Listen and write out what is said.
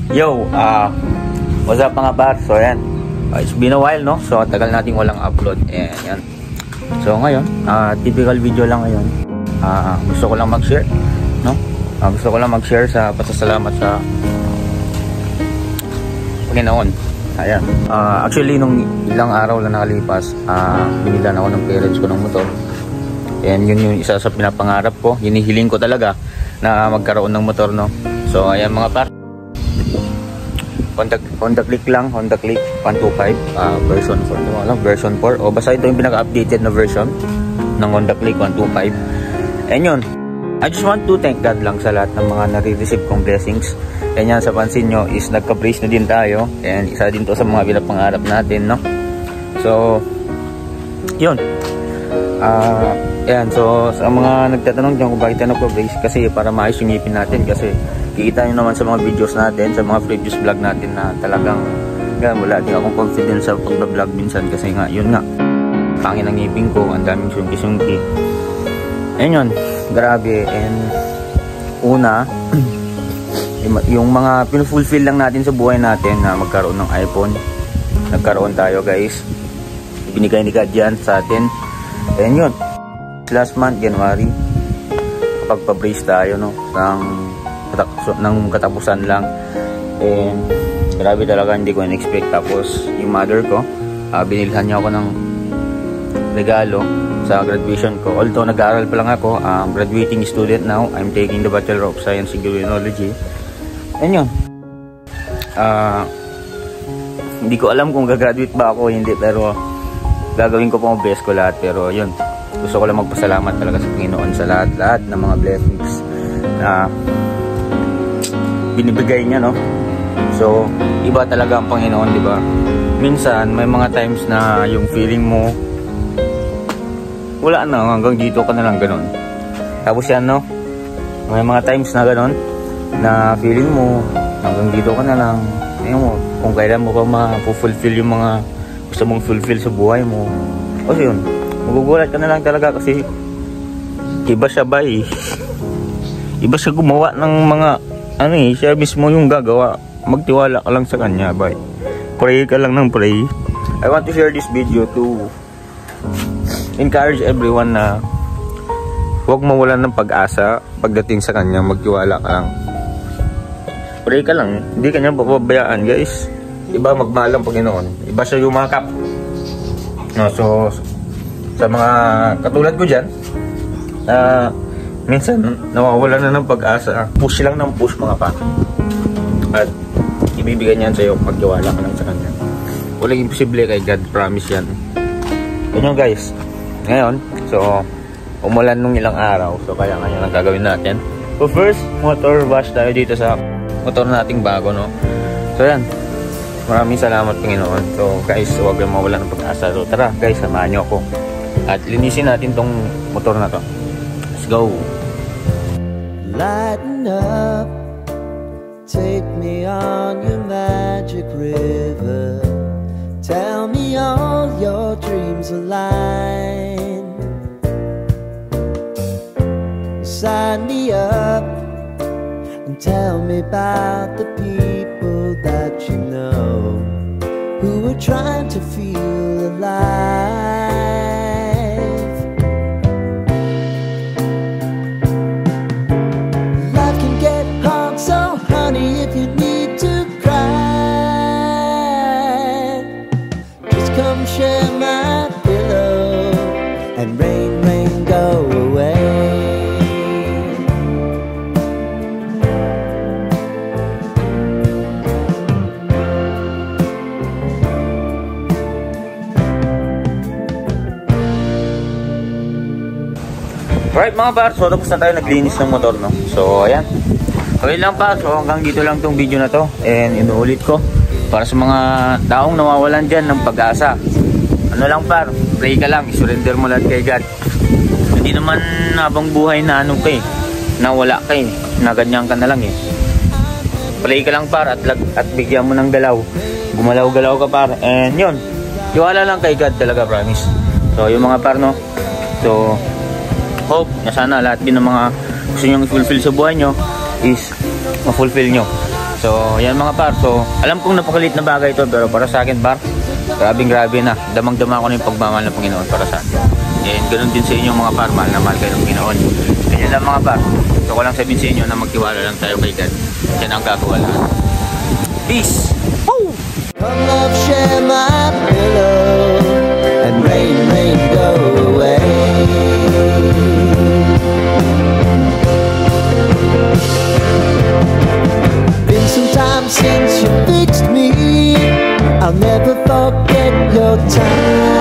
Yo, what's up mga par? So ayan, it's been a while, no? So tagal nating walang upload. Ayan. So ngayon, typical video lang ngayon. Gusto ko lang mag-share, no? Gusto ko lang mag-share sa pasasalamat sa Panginoon. Ayan. Actually, nung ilang araw lang nakalipas, binilan ako ng parents ko ng motor. And yun yung isa sa pinapangarap ko. Hinihiling ko talaga na magkaroon ng motor, no? So ayan mga par, Honda Click lang, Honda Click 125 version 4, version 4, o basta ito yung pinaka-updated na version ng Honda Click 125. And yun, I just want to thank God lang sa lahat ng mga nare-receive kong blessings. And yan, sa pansin nyo is nagka-praise na din tayo, and isa din to sa mga pinapangarap natin, no? So yun, ayan, so sa mga nagtatanong dyan kung bakit tayo nagpa-praise, kasi para maayos yung ngipin natin, kasi kikita nyo naman sa mga videos natin, sa mga previous vlog natin na talagang wala din akong confidence sa pagbablog minsan, kasi nga, yun nga, pangin ang ngipin ko, ang daming sungki-sungki. Ayun yun, grabe. And una, yung mga pinufulfill lang natin sa buhay natin na magkaroon ng iPhone, nagkaroon tayo guys, binigay ni God yan sa atin. Ayun yun, last month, January, kapag pa-brace tayo, no, ng katapusan lang. And grabe talaga, hindi ko in-expect. Tapos yung mother ko, binilhan niya ako ng regalo sa graduation ko. Although nag-aaral pa lang ako, graduating student now. I'm taking the Bachelor of Science in Criminology. And yun, hindi ko alam kung gagraduate ba ako o hindi, pero gagawin ko po ang best ko lahat. Pero yun, gusto ko lang magpasalamat talaga sa Panginoon sa lahat ng mga blessings na binibigay niya, no? So iba talaga ang Panginoon, di ba? Minsan may mga times na yung feeling mo wala na, hanggang dito ka na lang, ganon. Tapos yan, no, may mga times na ganon na feeling mo hanggang dito ka na lang. Ayun mo, kung kailan mo pa ma-fulfill yung mga gusto mong fulfill sa buhay mo. O yun, magugulat ka na lang talaga, kasi iba siya ba eh. Iba siya gumawa ng mga siya mismo yung gagawa. Magtiwala ka lang sa kanya, bye. Pray ka lang ng pray. I want to share this video to encourage everyone na huwag mawalan ng pag-asa pagdating sa kanya. Magtiwala ka lang, pray ka lang, hindi kanya papabayaan guys. Iba magmahal ang Panginoon, iba siya yumakap, no? So sa mga katulad ko dyan, minsan nawawala na ng pag-asa, push lang ng push mga pa, at ibibigay niyan sa'yo pagtiwala ka lang sa kanya. Walang imposible kay God, promise yan. Yun guys, ngayon, so umulan nung ilang araw, so kaya ngayon ang gagawin natin. So first, motor wash tayo dito sa motor nating bago, no? So yan, maraming salamat Panginoon. So guys, huwag lang mawala ng pag-asa. So tara guys, samahan nyo ako at linisin natin tong motor na to. Let's go. Lighten up, take me on your magic river. Tell me all your dreams align. Sign me up and tell me about the people that you know who are trying to feel alive. So honey, if you need to cry, just come share my pillow and rain, rain, go away. Alright mga par, so tapos na tayo naglinis ng motor, no? So ayan, okay lang pa, so hanggang dito lang tong video na to. And inuulit ko, para sa mga taong nawawalan dyan ng pag-asa, ano lang par, pray ka lang, isurrender mo lahat kay God. Hindi naman habang buhay na ano ka eh, na wala ka eh, na ganyan ka na lang eh. Pray ka lang par, at bigyan mo ng galaw, gumalaw-galaw ka par. And yun, tiwala lang kay God talaga, promise. So yung mga par, no, so hope na sana lahat din ng mga gusto nyo i-fulfill sa buhay nyo is ma-fulfill nyo. So, yan mga par. So, alam kong napakalit na bagay ito, pero para sa akin par, grabe na. Damang-dama ko na yung pagmamahal ng Panginoon para sa akin. And ganoon din sa inyo mga par, mahal na mahal kayo ng Panginoon. Ganyan lang mga par. So, ko lang sabihin sa inyo na magtiwala lang tayo kay God. Yan ang gagawa lahat. Peace! Woo! Come love, share my pillow, and rain, rain, go away. Been some time since you fixed me. I'll never forget your time.